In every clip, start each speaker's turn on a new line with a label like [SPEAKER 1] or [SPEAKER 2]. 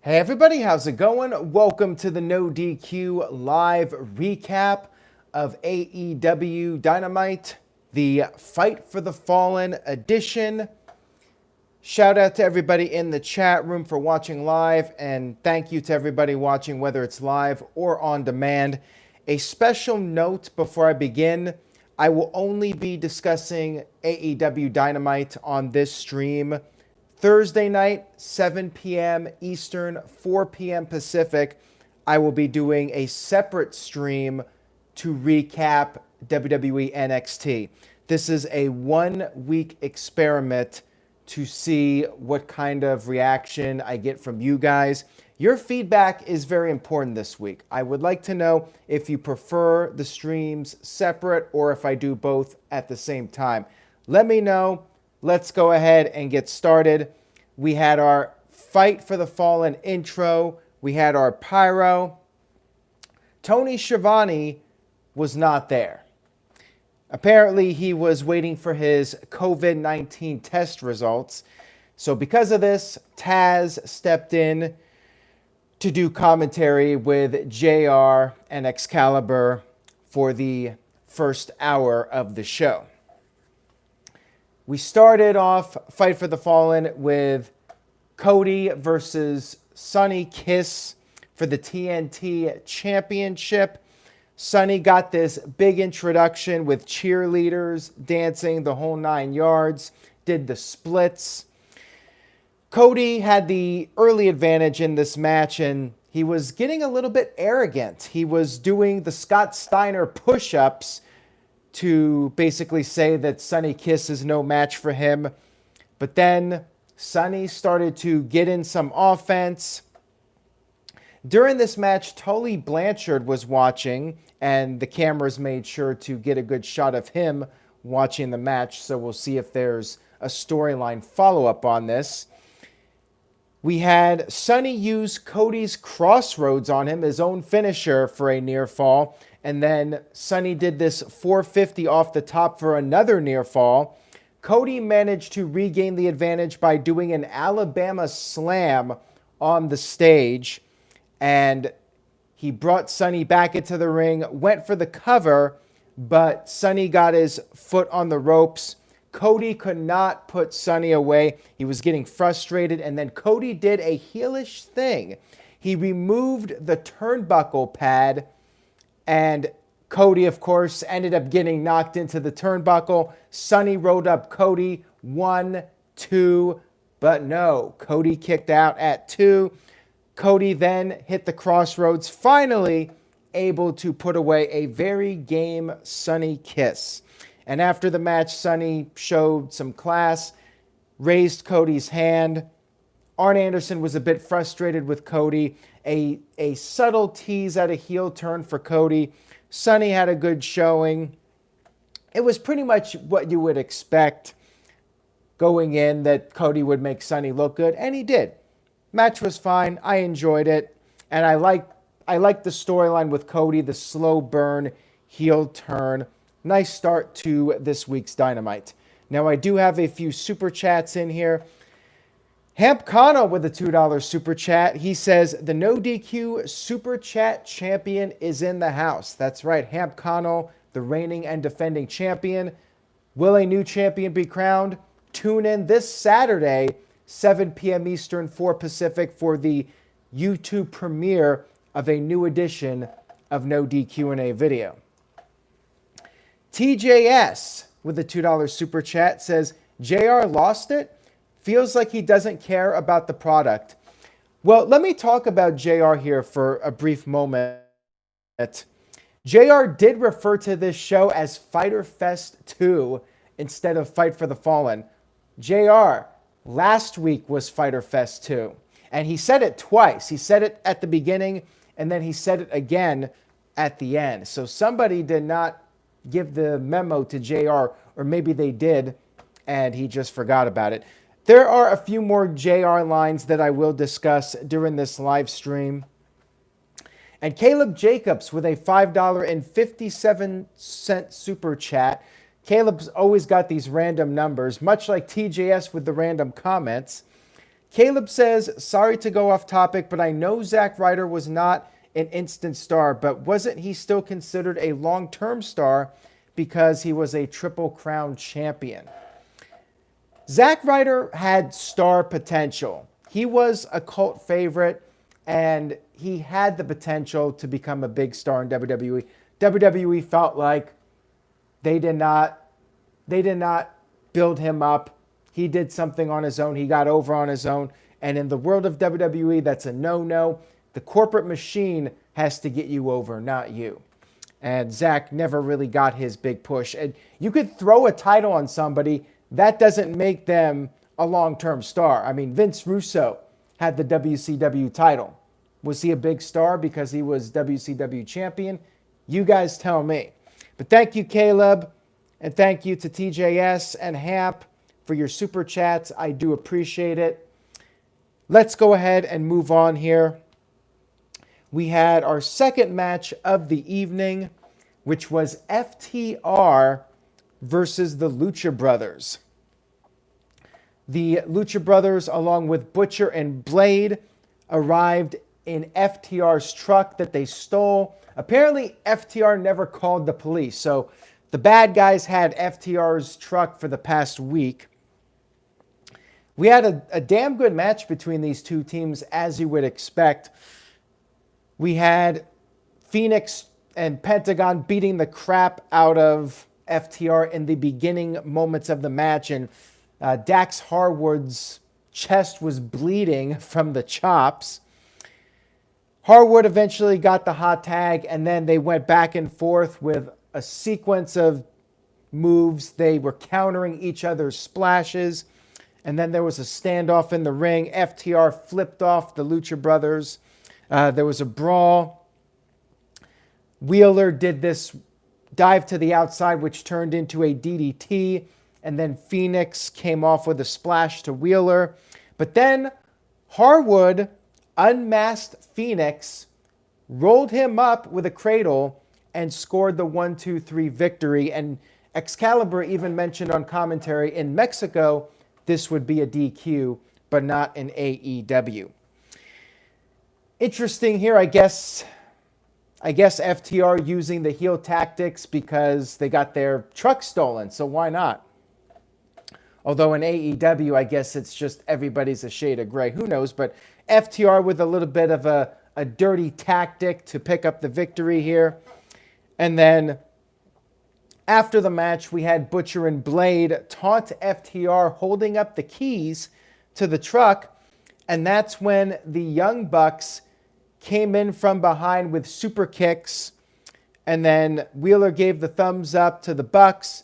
[SPEAKER 1] Hey everybody, how's it going? Welcome to the No DQ live recap of AEW Dynamite, the Fight for the Fallen edition. Shout out to everybody in the chat room for watching live, and thank you to everybody watching whether it's live or on demand. A special note before I begin, I will only be discussing AEW Dynamite on this stream Thursday night, 7 p.m. Eastern, 4 p.m. Pacific. I will be doing a separate stream to recap WWE NXT. This is a 1-week experiment to see what kind of reaction I get from you guys. Your feedback is very important this week. I would like to know if you prefer the streams separate or if I do both at the same time. Let me know. Let's go ahead and get started. We had our Fight for the Fallen intro. We had our pyro. Tony Schiavone was not there. Apparently, he was waiting for his COVID-19 test results. So because of this, Taz stepped in to do commentary with JR and Excalibur for the first hour of the show. We started off Fight for the Fallen with Cody versus Sonny Kiss for the TNT Championship. Sonny got this big introduction with cheerleaders dancing the whole 9 yards, did the splits. Cody had the early advantage in this match, and he was getting a little bit arrogant. He was doing the Scott Steiner push-ups to basically say that Sonny Kiss is no match for him. But then Sonny started to get in some offense. During this match, Tully Blanchard was watching, and the cameras made sure to get a good shot of him watching the match, so we'll see if there's a storyline follow-up on this. We had Sonny use Cody's Crossroads on him, his own finisher, for a near fall. And then Sonny did this 450 off the top for another near fall. Cody managed to regain the advantage by doing an Alabama slam on the stage. And he brought Sonny back into the ring, went for the cover, but Sonny got his foot on the ropes. Cody could not put Sonny away. He was getting frustrated, and then Cody did a heelish thing. He removed the turnbuckle pad, and Cody, of course, ended up getting knocked into the turnbuckle. Sonny rode up Cody, 1, 2, but no. Cody kicked out at 2. Cody then hit the Crossroads, finally able to put away a very game Sonny Kiss. And after the match, Sonny showed some class, raised Cody's hand. Arn Anderson was a bit frustrated with Cody. A subtle tease at a heel turn for Cody. Sonny had a good showing. It was pretty much what you would expect going in, that Cody would make Sonny look good, and he did. Match was fine. I enjoyed it. And I like the storyline with Cody, the slow burn heel turn. Nice start to this week's Dynamite. Now, I do have a few super chats in here. Hamp Kano with a $2 super chat. He says, the No DQ super chat champion is in the house. That's right, Hamp Kano, the reigning and defending champion. Will a new champion be crowned? Tune in this Saturday, 7 p.m. Eastern, 4 Pacific, for the YouTube premiere of a new edition of No DQ&A video. TJS with a $2 super chat says, JR lost it? Feels like he doesn't care about the product. Well, let me talk about JR here for a brief moment. JR did refer to this show as Fyter Fest 2 instead of Fight for the Fallen. JR, last week was Fyter Fest 2. And he said it twice. He said it at the beginning, and then he said it again at the end. So somebody did not give the memo to JR, or maybe they did, and he just forgot about it. There are a few more JR lines that I will discuss during this live stream. And Caleb Jacobs with a $5.57 super chat. Caleb's always got these random numbers, much like TJS with the random comments. Caleb says, sorry to go off topic, but I know Zack Ryder was not an instant star, but wasn't he still considered a long-term star because he was a Triple Crown champion? Zack Ryder had star potential. He was a cult favorite, and he had the potential to become a big star in WWE. WWE felt like they did not build him up. He did something on his own. He got over on his own. And in the world of WWE, that's a no-no. The corporate machine has to get you over, not you. And Zack never really got his big push. And you could throw a title on somebody. That doesn't make them a long-term star. I mean, Vince Russo had the WCW title. Was he a big star because he was WCW champion? You guys tell me. But thank you, Caleb. And thank you to TJS and Hamp for your super chats. I do appreciate it. Let's go ahead and move on here. We had our second match of the evening, which was FTR versus the Lucha Brothers. The Lucha Brothers, along with Butcher and Blade, arrived in FTR's truck that they stole. Apparently, FTR never called the police, so the bad guys had FTR's truck for the past week. We had a damn good match between these two teams, as you would expect. We had Phoenix and Pentagon beating the crap out of FTR in the beginning moments of the match, and Dax Harwood's chest was bleeding from the chops. Harwood eventually got the hot tag, and then they went back and forth with a sequence of moves. They were countering each other's splashes, and then there was a standoff in the ring. FTR flipped off the Lucha Brothers. There was a brawl. Wheeler did this dive to the outside, which turned into a DDT, and then Phoenix came off with a splash to Wheeler. But then Harwood unmasked Phoenix, rolled him up with a cradle, and scored the 1-2-3 victory. And Excalibur even mentioned on commentary, in Mexico, this would be a DQ, but not in AEW. Interesting here, I guess FTR using the heel tactics because they got their truck stolen, so why not? Although in AEW, I guess it's just everybody's a shade of gray. Who knows? But FTR with a little bit of a dirty tactic to pick up the victory here. And then after the match, we had Butcher and Blade taunt FTR holding up the keys to the truck. And that's when the Young Bucks came in from behind with super kicks. And then Wheeler gave the thumbs up to the Bucks.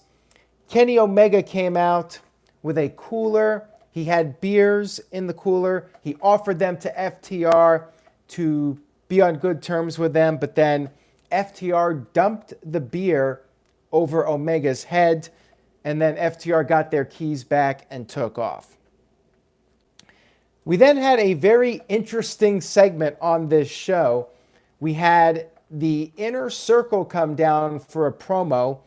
[SPEAKER 1] Kenny Omega came out with a cooler. He had beers in the cooler. He offered them to FTR to be on good terms with them. But then FTR dumped the beer over Omega's head. And then FTR got their keys back and took off. We then had a very interesting segment on this show. We had the Inner Circle come down for a promo,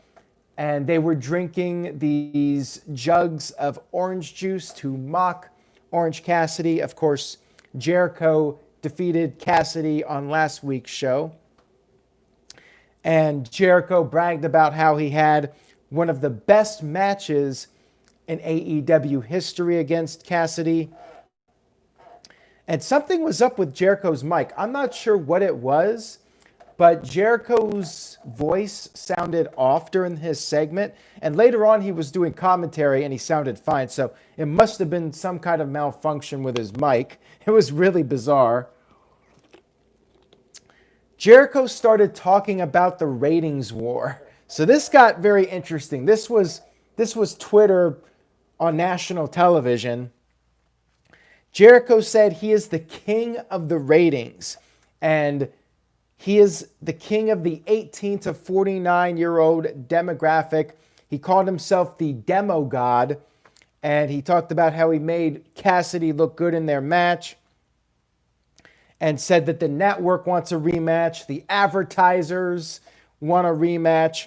[SPEAKER 1] and they were drinking these jugs of orange juice to mock Orange Cassidy. Of course, Jericho defeated Cassidy on last week's show. And Jericho bragged about how he had one of the best matches in AEW history against Cassidy. And something was up with Jericho's mic. I'm not sure what it was, but Jericho's voice sounded off during his segment. And later on, he was doing commentary and he sounded fine. So it must have been some kind of malfunction with his mic. It was really bizarre. Jericho started talking about the ratings war. So this got very interesting. This was Twitter on national television. Jericho said he is the king of the ratings, and he is the king of the 18 to 49-year-old demographic. He called himself the demo god, and he talked about how he made Cassidy look good in their match and said that the network wants a rematch, the advertisers want a rematch,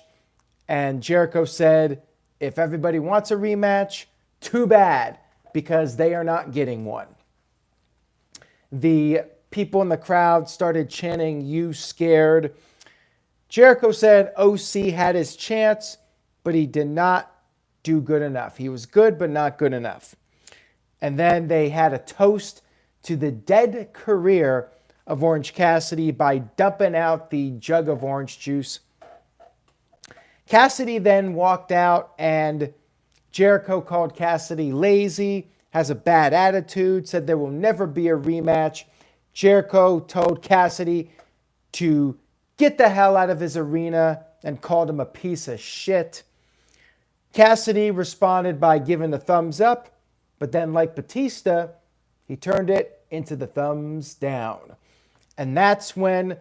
[SPEAKER 1] and Jericho said, if everybody wants a rematch, too bad, because they are not getting one. The people in the crowd started chanting, "You scared." Jericho said OC had his chance, but he did not do good enough. He was good, but not good enough. And then they had a toast to the dead career of Orange Cassidy by dumping out the jug of orange juice. Cassidy then walked out, and Jericho called Cassidy lazy, has a bad attitude, said there will never be a rematch. Jericho told Cassidy to get the hell out of his arena and called him a piece of shit. Cassidy responded by giving the thumbs up, but then, like Batista, he turned it into the thumbs down. And that's when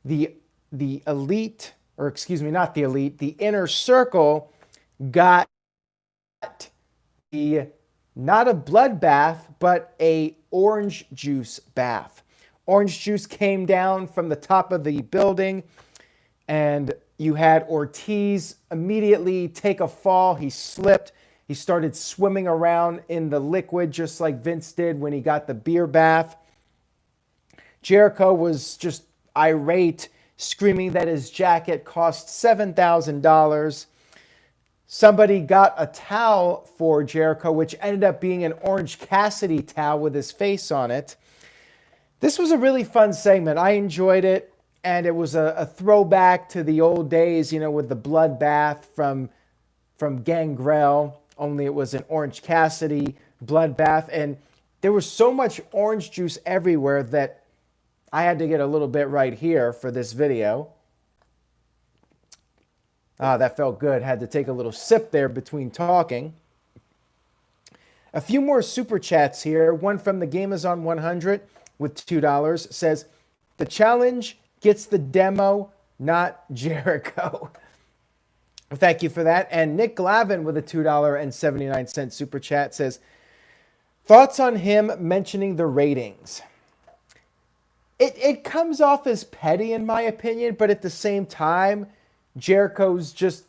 [SPEAKER 1] the elite, or excuse me, not the elite, the inner circle got not a bloodbath, but a orange juice bath. Orange juice came down from the top of the building, and you had Ortiz immediately take a fall. He slipped. He started swimming around in the liquid just like Vince did when he got the beer bath. Jericho was just irate, screaming that his jacket cost $7,000. Somebody got a towel for Jericho, which ended up being an Orange Cassidy towel with his face on it. This was a really fun segment. I enjoyed it, and it was a throwback to the old days, with the bloodbath from Gangrel, only it was an Orange Cassidy bloodbath. And there was so much orange juice everywhere that I had to get a little bit right here for this video. That felt good. Had to take a little sip there between talking. A few more super chats here. One from the Gamazon 100 with $2 says, "The challenge gets the demo, not Jericho." Thank you for that. And Nick Glavin with a $2.79 super chat says, "Thoughts on him mentioning the ratings?" It comes off as petty in my opinion, but at the same time, Jericho's just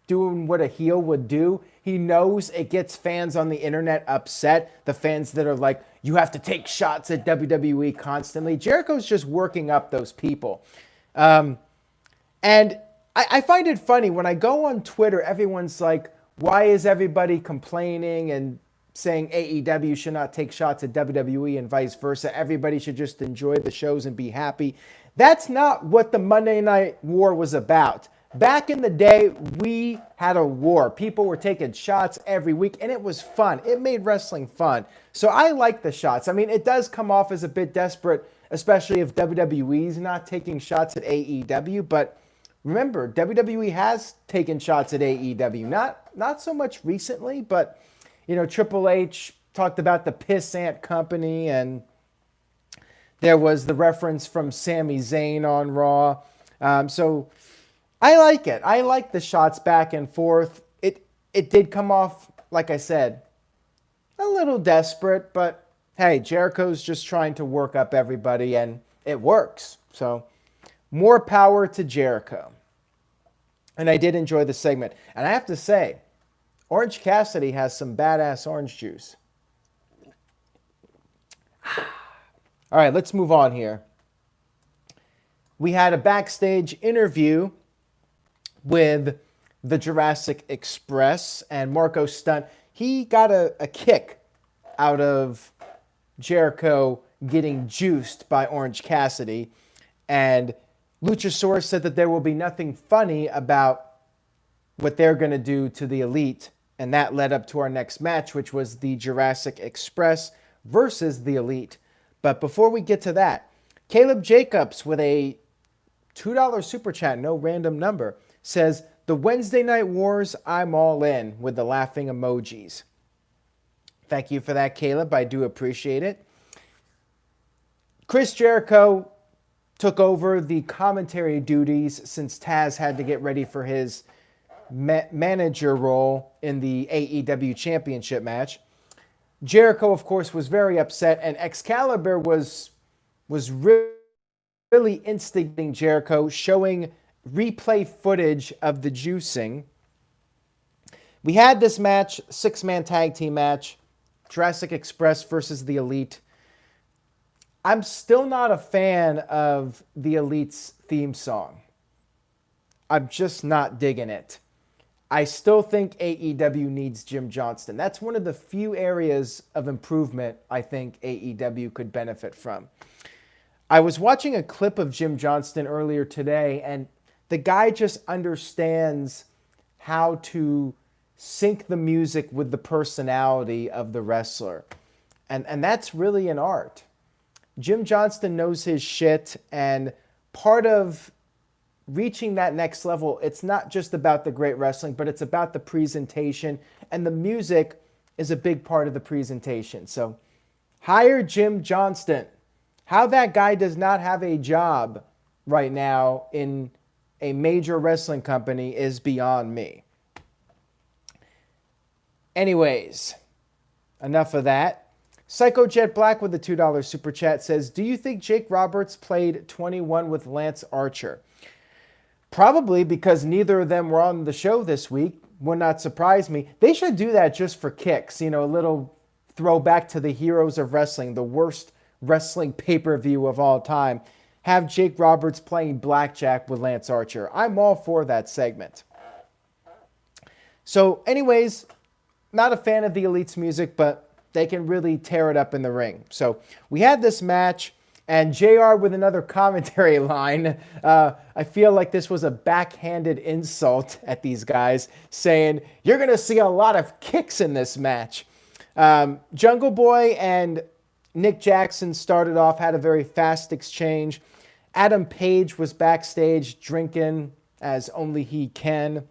[SPEAKER 1] doing what a heel would do. He knows it gets fans on the internet upset. The fans that are like, you have to take shots at WWE constantly. Jericho's just working up those people. And I find it funny when I go on Twitter, everyone's like, why is everybody complaining and saying AEW should not take shots at WWE and vice versa? Everybody should just enjoy the shows and be happy. That's not what the Monday Night War was about. Back in the day, we had a war. People were taking shots every week, and it was fun. It made wrestling fun. So I like the shots. I mean, it does come off as a bit desperate, especially if WWE's not taking shots at AEW. But remember, WWE has taken shots at AEW. Not so much recently, but, Triple H talked about the Pissant Company, and there was the reference from Sami Zayn on Raw. So I like it. I like the shots back and forth. It did come off, like I said, a little desperate, but hey, Jericho's just trying to work up everybody, and it works. So more power to Jericho. And I did enjoy the segment. And I have to say, Orange Cassidy has some badass orange juice. All right, let's move on here. We had a backstage interview with the Jurassic Express, and Marco Stunt, he got a kick out of Jericho getting juiced by Orange Cassidy. And Luchasaurus said that there will be nothing funny about what they're going to do to the Elite. And that led up to our next match, which was the Jurassic Express versus the Elite. But before we get to that, Caleb Jacobs with a $2 super chat, no random number, says, "The Wednesday Night Wars, I'm all in," with the laughing emojis. Thank you for that, Caleb. I do appreciate it. Chris Jericho took over the commentary duties since Taz had to get ready for his manager role in the AEW Championship match. Jericho, of course, was very upset, and Excalibur was really instigating Jericho, showing replay footage of the juicing. We had this match, 6-man tag team match, Jurassic Express versus the Elite. I'm still not a fan of the Elite's theme song. I'm just not digging it. I still think AEW needs Jim Johnston. That's one of the few areas of improvement I think AEW could benefit from. I was watching a clip of Jim Johnston earlier today, and the guy just understands how to sync the music with the personality of the wrestler. And that's really an art. Jim Johnston knows his shit, and part of reaching that next level, it's not just about the great wrestling, but it's about the presentation, and the music is a big part of the presentation. So hire Jim Johnston. How that guy does not have a job right now in a major wrestling company is beyond me. Anyways, enough of that. Psycho Jet Black with a $2 super chat says, do you think Jake Roberts played 21 with Lance Archer? Probably, because neither of them were on the show this week. Would not surprise me. They should do that just for kicks. You know, a little throwback to the Heroes of Wrestling, the worst wrestling pay-per-view of all time. Have Jake Roberts playing blackjack with Lance Archer. I'm all for that segment. So anyways, not a fan of the Elite's music, but they can really tear it up in the ring. So we had this match, and JR with another commentary line. I feel like this was a backhanded insult at these guys, saying, you're going to see a lot of kicks in this match. Jungle Boy and Nick Jackson started off, had a very fast exchange. Adam Page was backstage drinking as only he can.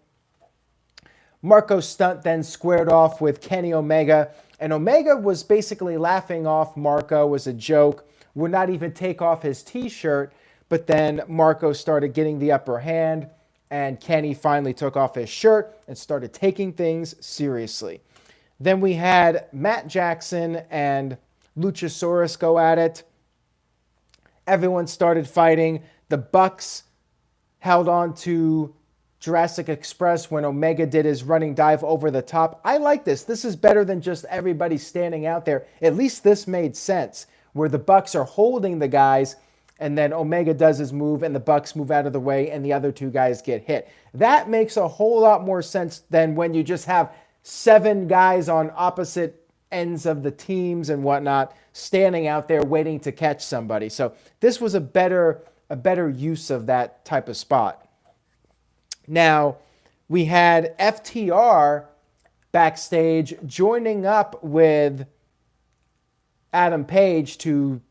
[SPEAKER 1] Marco Stunt then squared off with Kenny Omega, and Omega was basically laughing off Marco as a joke, would not even take off his t-shirt, but then Marco started getting the upper hand, and Kenny finally took off his shirt and started taking things seriously. Then we had Matt Jackson and Luchasaurus go at it. Everyone started fighting. The Bucks held on to Jurassic Express when Omega did his running dive over the top. I like this. This is better than just everybody standing out there. At least this made sense, where the Bucks are holding the guys, and then Omega does his move, and the Bucks move out of the way, and the other two guys get hit. That makes a whole lot more sense than when you just have 7 guys on opposite ends of the teams and whatnot standing out there waiting to catch somebody. So this was a better use of that type of spot. Now, we had FTR backstage joining up with Adam Page to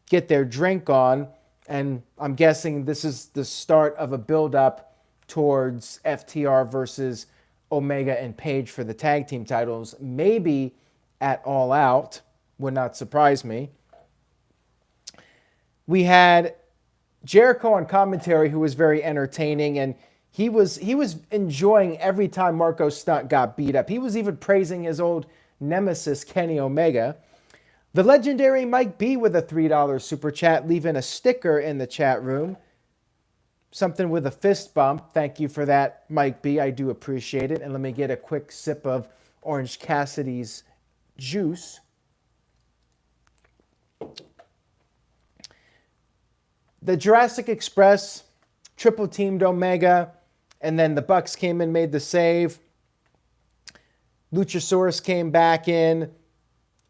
[SPEAKER 1] get their drink on, and I'm guessing this is the start of a build-up towards FTR versus Omega and Page for the tag team titles, maybe at All Out. Would not surprise me. We had Jericho on commentary, who was very entertaining, and he was enjoying every time Marco Stunt got beat up. He was even praising his old nemesis, Kenny Omega. The legendary Mike B with a $3 super chat, leaving a sticker in the chat room. Something with a fist bump. Thank you for that, Mike B. I do appreciate it. And let me get a quick sip of Orange Cassidy's juice. The Jurassic Express triple teamed Omega, and then the Bucks came in, made the save. Luchasaurus came back in.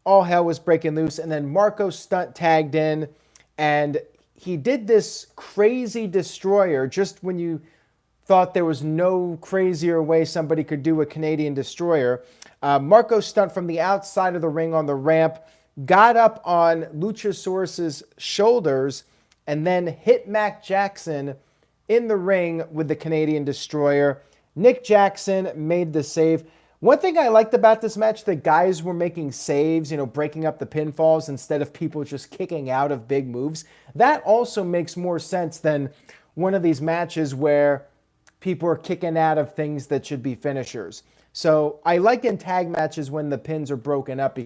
[SPEAKER 1] All hell was breaking loose, and then Marco Stunt tagged in, and he did this crazy destroyer just when you thought there was no crazier way somebody could do a Canadian destroyer. Marco Stunt from the outside of the ring on the ramp got up on Luchasaurus's shoulders and then hit Matt Jackson in the ring with the Canadian destroyer. Nick Jackson made the save. One thing I liked about this match, the guys were making saves, breaking up the pinfalls instead of people just kicking out of big moves. That also makes more sense than one of these matches where people are kicking out of things that should be finishers. So I like in tag matches when the pins are broken up,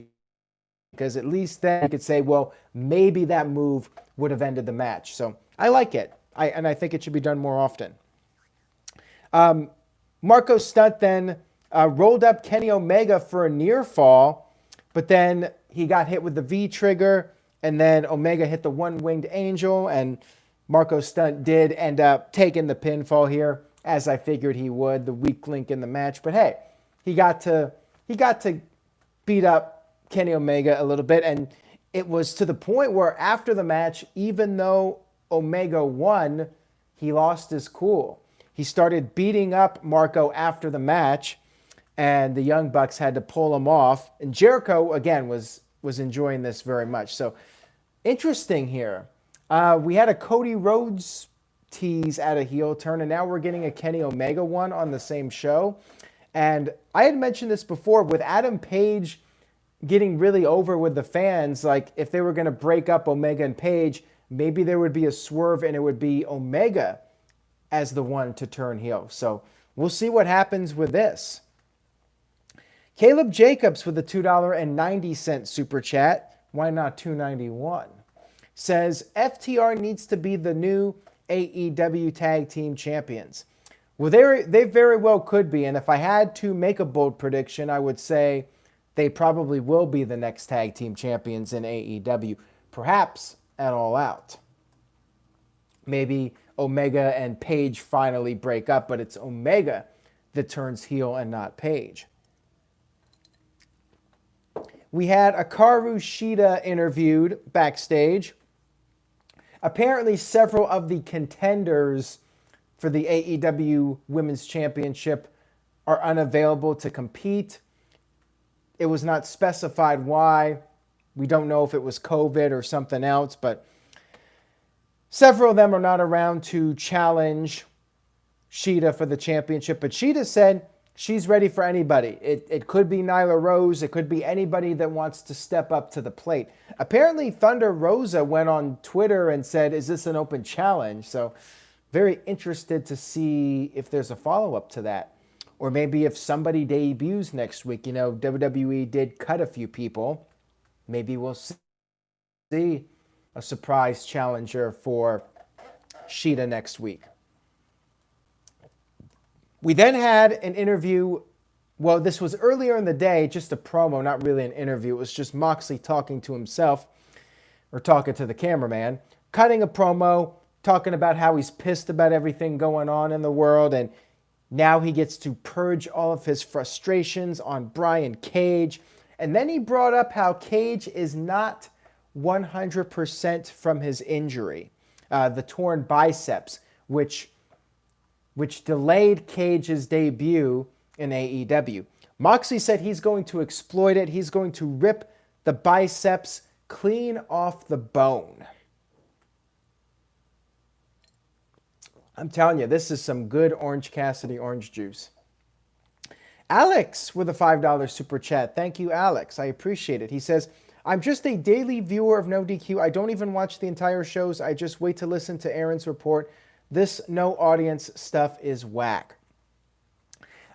[SPEAKER 1] because at least then you could say, well, maybe that move would have ended the match. So I like it. And I think it should be done more often. Marco Stunt then rolled up Kenny Omega for a near fall, but then he got hit with the V-trigger, And then Omega hit the one-winged angel, and Marco Stunt did end up taking the pinfall here, as I figured he would, the weak link in the match. But hey, he got to beat up Kenny Omega a little bit, and it was to the point where after the match, even though Omega won, he lost his cool. He started beating up Marco after the match, and the Young Bucks had to pull him off. And Jericho, again, was enjoying this very much. So interesting here. We had a Cody Rhodes tease at a heel turn, and now we're getting a Kenny Omega one on the same show. And I had mentioned this before, with Adam Page getting really over with the fans, like if they were going to break up Omega and Page, maybe there would be a swerve and it would be Omega as the one to turn heel. So we'll see what happens with this. Caleb Jacobs with a $2.90 super chat. Why not $2.91? Says FTR needs to be the new AEW Tag Team Champions. Well, they very well could be. And if I had to make a bold prediction, I would say they probably will be the next Tag Team Champions in AEW. Perhaps at All Out. Maybe Omega and Page finally break up, but it's Omega that turns heel and not Page. We had Hikaru Shida interviewed backstage. Apparently, several of the contenders for the AEW Women's Championship are unavailable to compete. It was not specified why. We don't know if it was COVID or something else, but several of them are not around to challenge Shida for the championship. But Shida said she's ready for anybody. It could be Nyla Rose. It could be anybody that wants to step up to the plate. Apparently, Thunder Rosa went on Twitter and said, is this an open challenge? So very interested to see if there's a follow-up to that. Or maybe if somebody debuts next week. You know, WWE did cut a few people. Maybe we'll see a surprise challenger for Shida next week. We then had an interview. Well, this was earlier in the day, just a promo, not really an interview. It was just Moxley talking to himself, or talking to the cameraman, cutting a promo, talking about how he's pissed about everything going on in the world, and now he gets to purge all of his frustrations on Brian Cage. And then he brought up how Cage is not 100% from his injury, the torn biceps, which delayed Cage's debut in AEW. Moxley said he's going to exploit it. He's going to rip the biceps clean off the bone. I'm telling you, this is some good Orange Cassidy orange juice. Alex with a $5 super chat. Thank you, Alex. I appreciate it. He says, I'm just a daily viewer of No DQ. I don't even watch the entire shows. I just wait to listen to Aaron's report. This no audience stuff is whack.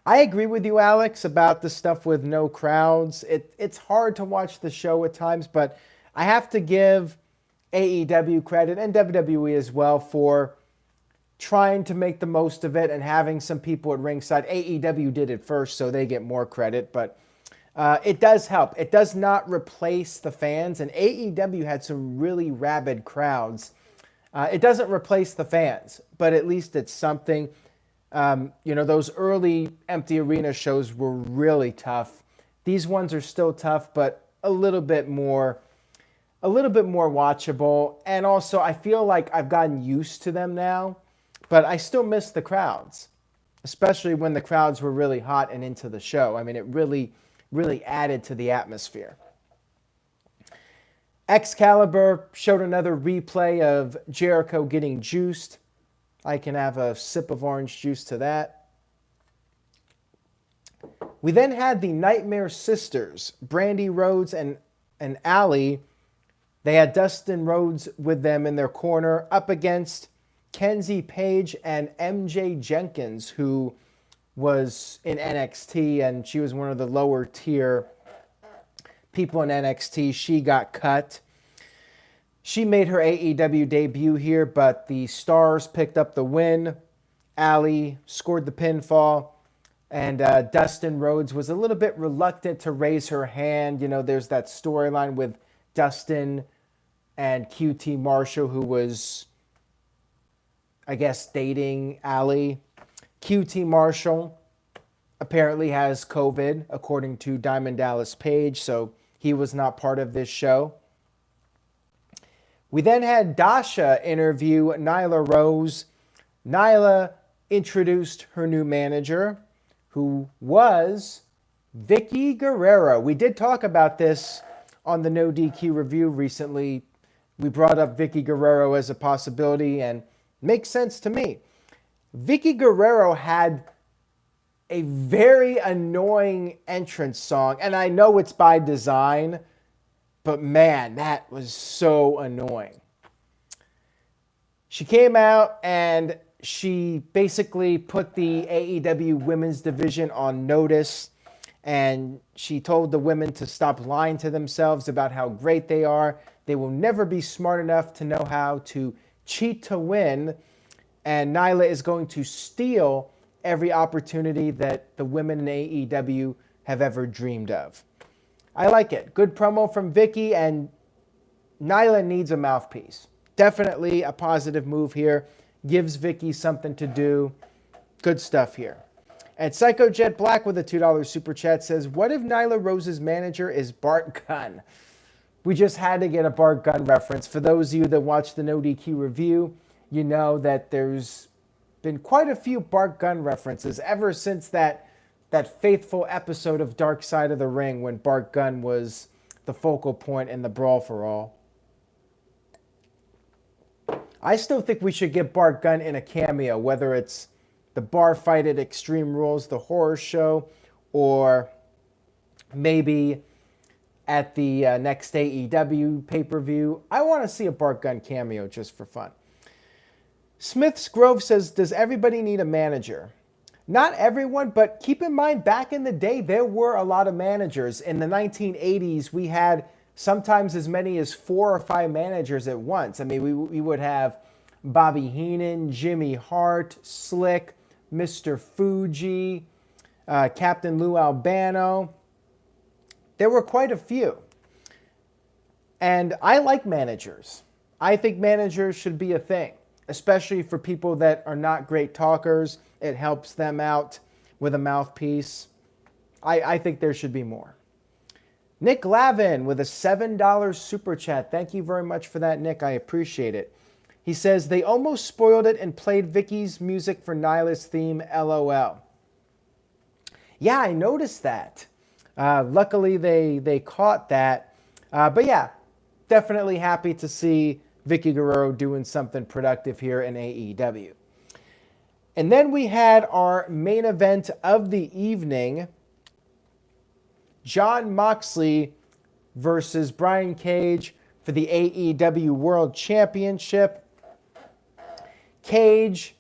[SPEAKER 1] I agree with you, Alex, about the stuff with no crowds. It's hard to watch the show at times, but I have to give AEW credit and WWE as well for trying to make the most of it and having some people at ringside. AEW did it first, so they get more credit, but it does help. It does not replace the fans, and AEW had some really rabid crowds. It doesn't replace the fans, but at least it's something. Those early empty arena shows were really tough. These ones are still tough, but a little bit more watchable. And also, I feel like I've gotten used to them now, but I still miss the crowds, especially when the crowds were really hot and into the show. I mean, it really, really added to the atmosphere. Excalibur showed another replay of Jericho getting juiced. I can have a sip of orange juice to that. We then had the Nightmare Sisters, Brandy Rhodes and Allie. They had Dustin Rhodes with them in their corner up against Kenzie Page and MJ Jenkins, who was in NXT, and she was one of the lower tier people in NXT. She got cut. She made her AEW debut here, but the Stars picked up the win. Allie scored the pinfall, and Dustin Rhodes was a little bit reluctant to raise her hand. You know, there's that storyline with Dustin and QT Marshall, who was, I guess, dating Allie. QT Marshall apparently has COVID, according to Diamond Dallas Page, so he was not part of this show. We then had Dasha interview Nyla Rose. Nyla introduced her new manager, who was Vicky Guerrero. We did talk about this on the No DQ review recently. We brought up Vicky Guerrero as a possibility, and makes sense to me. Vicky Guerrero had a very annoying entrance song, and I know it's by design, but man, that was so annoying. She came out and she basically put the AEW women's division on notice, and she told the women to stop lying to themselves about how great they are. They will never be smart enough to know how to cheat to win, and Nyla is going to steal every opportunity that the women in AEW have ever dreamed of. I like it. Good promo from Vicky, and Nyla needs a mouthpiece. Definitely a positive move here. Gives Vicky something to do. Good stuff here. And Psycho Jet Black with a $2 super chat says, what if Nyla Rose's manager is Bart Gunn? We just had to get a Bart Gunn reference. For those of you that watched the No DQ review, you know that there's been quite a few Bart Gunn references ever since that faithful episode of Dark Side of the Ring when Bart Gunn was the focal point in the Brawl for All. I still think we should get Bart Gunn in a cameo, whether it's the bar fight at Extreme Rules, the horror show, or maybe at the next AEW pay-per-view. I want to see a Bart Gunn cameo just for fun. Smith's Grove says, does everybody need a manager? Not everyone, but keep in mind, back in the day, there were a lot of managers. In the 1980s, we had sometimes as many as 4 or 5 managers at once. I mean, we would have Bobby Heenan, Jimmy Hart, Slick, Mr. Fuji, Captain Lou Albano. There were quite a few. And I like managers. I think managers should be a thing, especially for people that are not great talkers. It helps them out with a mouthpiece. I think there should be more. Nick Lavin with a $7 super chat. Thank you very much for that, Nick. I appreciate it. He says, they almost spoiled it and played Vicky's music for Nyla's theme, LOL. Yeah, I noticed that. Luckily, they caught that. But yeah, definitely happy to see Vicky Guerrero doing something productive here in AEW. And then we had our main event of the evening, Jon Moxley versus Brian Cage for the AEW World Championship. Cage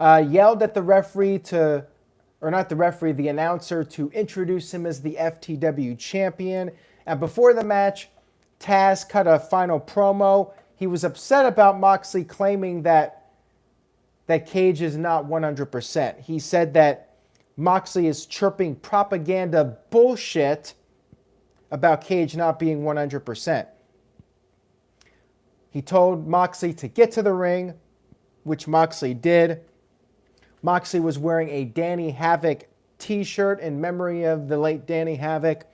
[SPEAKER 1] yelled at the referee the announcer to introduce him as the FTW champion. And before the match, Taz cut a final promo. He was upset about Moxley claiming that Cage is not 100%. He said that Moxley is chirping propaganda bullshit about Cage not being 100%. He told Moxley to get to the ring, which Moxley did. Moxley was wearing a Danny Havoc t-shirt in memory of the late Danny Havoc.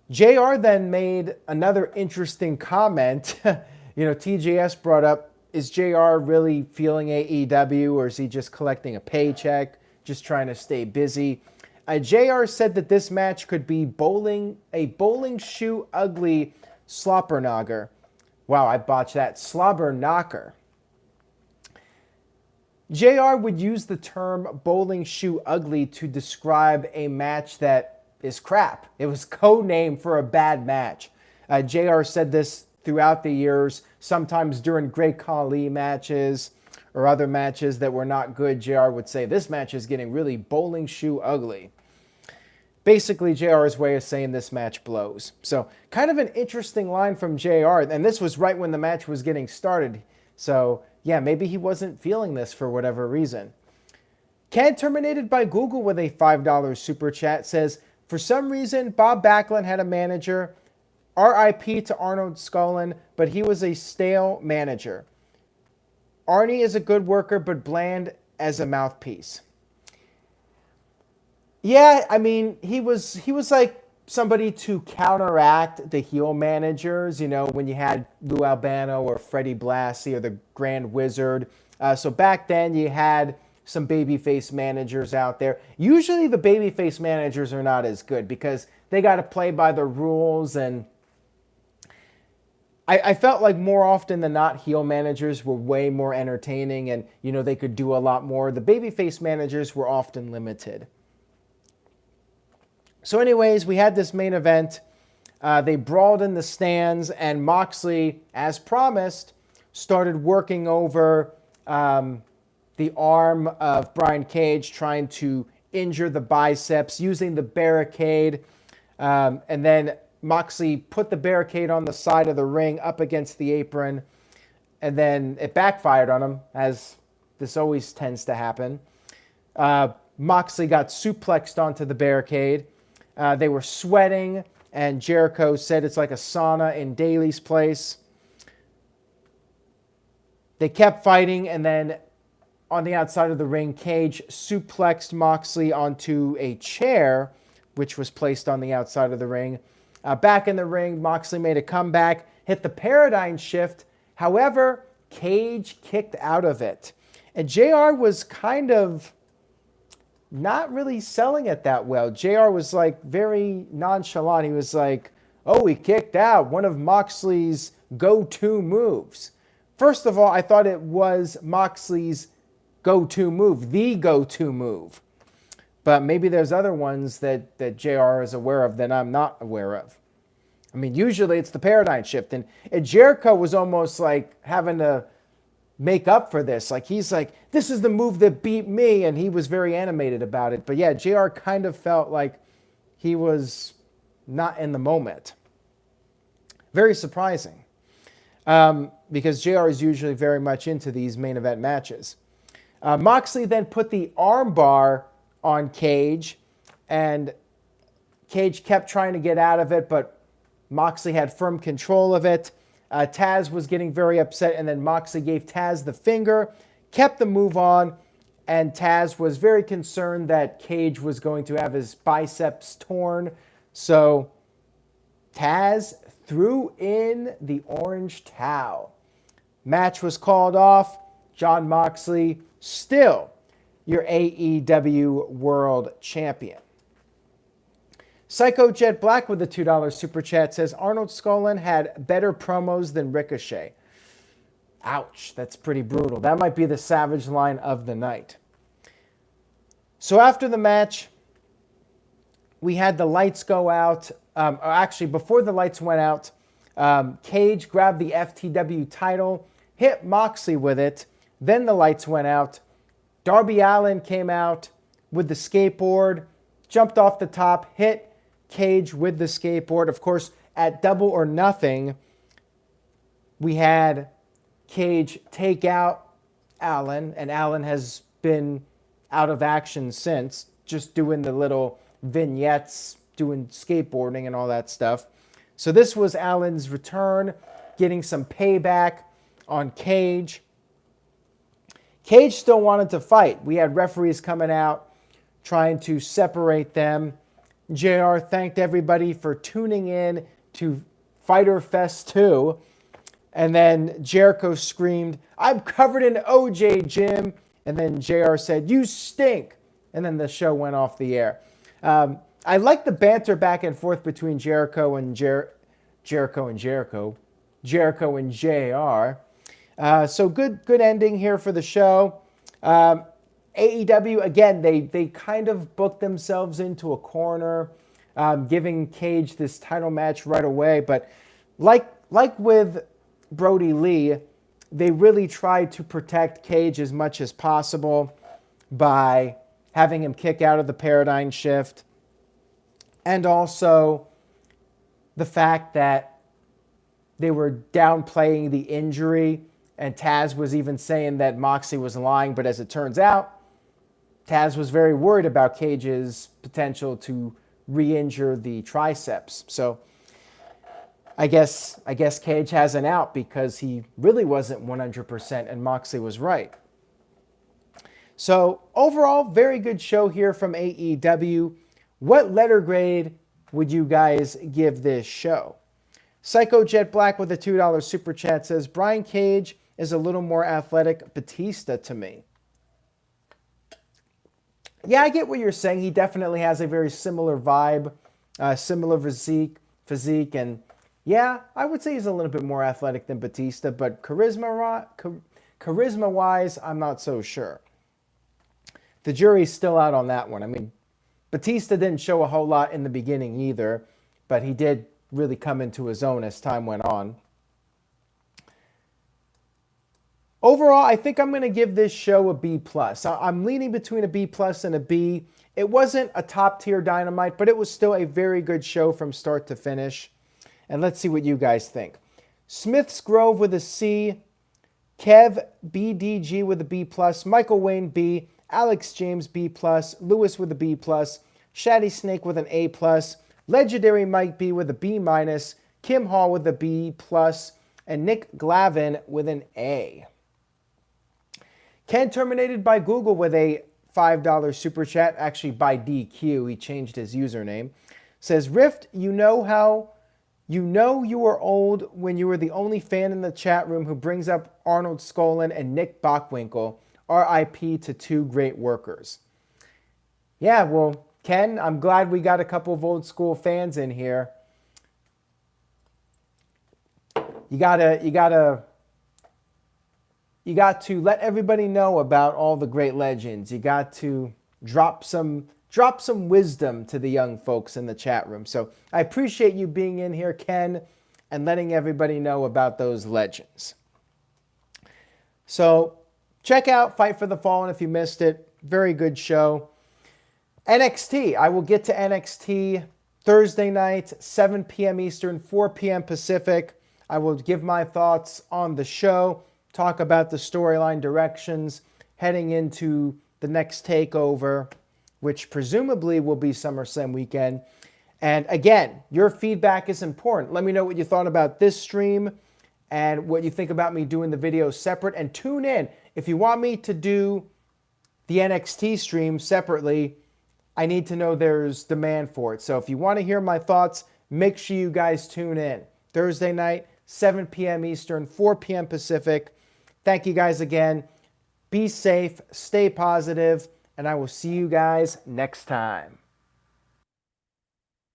[SPEAKER 1] JR then made another interesting comment. TJS brought up, is JR really feeling AEW, or is he just collecting a paycheck, just trying to stay busy? JR said that this match could be a bowling shoe ugly slobber knocker. Wow, I botched that. Slobber knocker. JR would use the term bowling shoe ugly to describe a match that is crap. It was code name for a bad match. JR said this throughout the years, sometimes during Great Khali matches or other matches that were not good. JR would say, this match is getting really bowling shoe ugly. Basically, JR's way of saying this match blows. So kind of an interesting line from JR. And this was right when the match was getting started. So yeah, maybe he wasn't feeling this for whatever reason. Ken Terminated by Google with a $5 super chat says, for some reason, Bob Backlund had a manager RIP to Arnold Scullin, but he was a stale manager. Arnie is a good worker, but bland as a mouthpiece. Yeah, I mean, he was like somebody to counteract the heel managers, when you had Lou Albano or Freddie Blassie or the Grand Wizard. So back then you had some babyface managers out there. Usually the babyface managers are not as good because they got to play by the rules, and I felt like more often than not, heel managers were way more entertaining and, they could do a lot more. The babyface managers were often limited. So anyways, we had this main event. They brawled in the stands, and Moxley, as promised, started working over the arm of Brian Cage, trying to injure the biceps using the barricade. And then Moxley put the barricade on the side of the ring up against the apron, and then it backfired on him, as this always tends to happen. Moxley got suplexed onto the barricade. They were sweating, and Jericho said it's like a sauna in Daly's place. They kept fighting, and then on the outside of the ring, Cage suplexed Moxley onto a chair, which was placed on the outside of the ring. Back in the ring, Moxley made a comeback, hit the paradigm shift. However, Cage kicked out of it. And JR was kind of not really selling it that well. JR was like very nonchalant. He was like, oh, he kicked out, one of Moxley's go-to moves. First of all, I thought it was Moxley's go-to move, the go-to move. But maybe there's other ones that JR is aware of that I'm not aware of. I mean, usually it's the paradigm shift. And Jericho was almost like having to make up for this. Like, he's like, this is the move that beat me. And he was very animated about it. But yeah, JR kind of felt like he was not in the moment. Very surprising. Because JR is usually very much into these main event matches. Moxley then put the armbar on Cage, and Cage kept trying to get out of it, but Moxley had firm control of it. Taz was getting very upset, and then Moxley gave Taz the finger, kept the move on, and Taz was very concerned that Cage was going to have his biceps torn. So Taz threw in the orange towel. Match was called off. Jon Moxley still your AEW World Champion. Psycho Jet Black with the $2 super chat says, Arnold Scullin had better promos than Ricochet. Ouch, that's pretty brutal. That might be the savage line of the night. So after the match, we had the lights go out. Actually, before the lights went out, Cage grabbed the FTW title, hit Moxley with it. Then the lights went out. Darby Allin came out with the skateboard, jumped off the top, hit Cage with the skateboard. Of course, at Double or Nothing, we had Cage take out Allin, and Allin has been out of action since, just doing the little vignettes, doing skateboarding and all that stuff. So this was Allin's return, getting some payback on Cage. Cage still wanted to fight. We had referees coming out, trying to separate them. JR thanked everybody for tuning in to Fyter Fest 2. And then Jericho screamed, I'm covered in OJ, Jim. And then JR said, you stink. And then the show went off the air. I like the banter back and forth between Jericho and JR. So good ending here for the show. AEW, again, they kind of booked themselves into a corner, giving Cage this title match right away. But like with Brody Lee, they really tried to protect Cage as much as possible by having him kick out of the paradigm shift. And also the fact that they were downplaying the injury, and Taz was even saying that Moxley was lying. But as it turns out, Taz was very worried about Cage's potential to re-injure the triceps. So I guess Cage has an out because he really wasn't 100% and Moxley was right. So overall, very good show here from AEW. What letter grade would you guys give this show? Psycho Jet Black with a $2 super chat says, Brian Cage is a little more athletic Batista to me. Yeah, I get what you're saying. He definitely has a very similar vibe, similar physique, and yeah, I would say he's a little bit more athletic than Batista, but charisma-wise, I'm not so sure. The jury's still out on that one. I mean, Batista didn't show a whole lot in the beginning either, but he did really come into his own as time went on. Overall, I think I'm going to give this show a B+. I'm leaning between a B+ and a B. It wasn't a top-tier Dynamite, but it was still a very good show from start to finish. And let's see what you guys think. Smith's Grove with a C. Kev BDG with a B+. Michael Wayne B. Alex James B+. Lewis with a B+. Shaddy Snake with an A+. Legendary Mike B with a B-. Kim Hall with a B+. And Nick Glavin with an A. Ken Terminated by Google with a $5 super chat, actually by DQ. He changed his username. Says, Rift, you know you were old when you were the only fan in the chat room who brings up Arnold Skolin and Nick Bockwinkel. RIP to two great workers. Yeah, well, Ken, I'm glad we got a couple of old school fans in here. You got to let everybody know about all the great legends. You got to drop some wisdom to the young folks in the chat room. So I appreciate you being in here, Ken, and letting everybody know about those legends. So check out Fight for the Fallen if you missed it. Very good show. NXT. I will get to NXT Thursday night, 7 p.m. Eastern, 4 p.m. Pacific. I will give my thoughts on the show, talk about the storyline directions heading into the next takeover, which presumably will be SummerSlam weekend. And again, your feedback is important. Let me know what you thought about this stream and what you think about me doing the videos separate. And tune in. If you want me to do the NXT stream separately, I need to know there's demand for it. So if you want to hear my thoughts, make sure you guys tune in. Thursday night, 7 p.m. Eastern, 4 p.m. Pacific. Thank you guys again. Be safe, stay positive, and I will see you guys next time.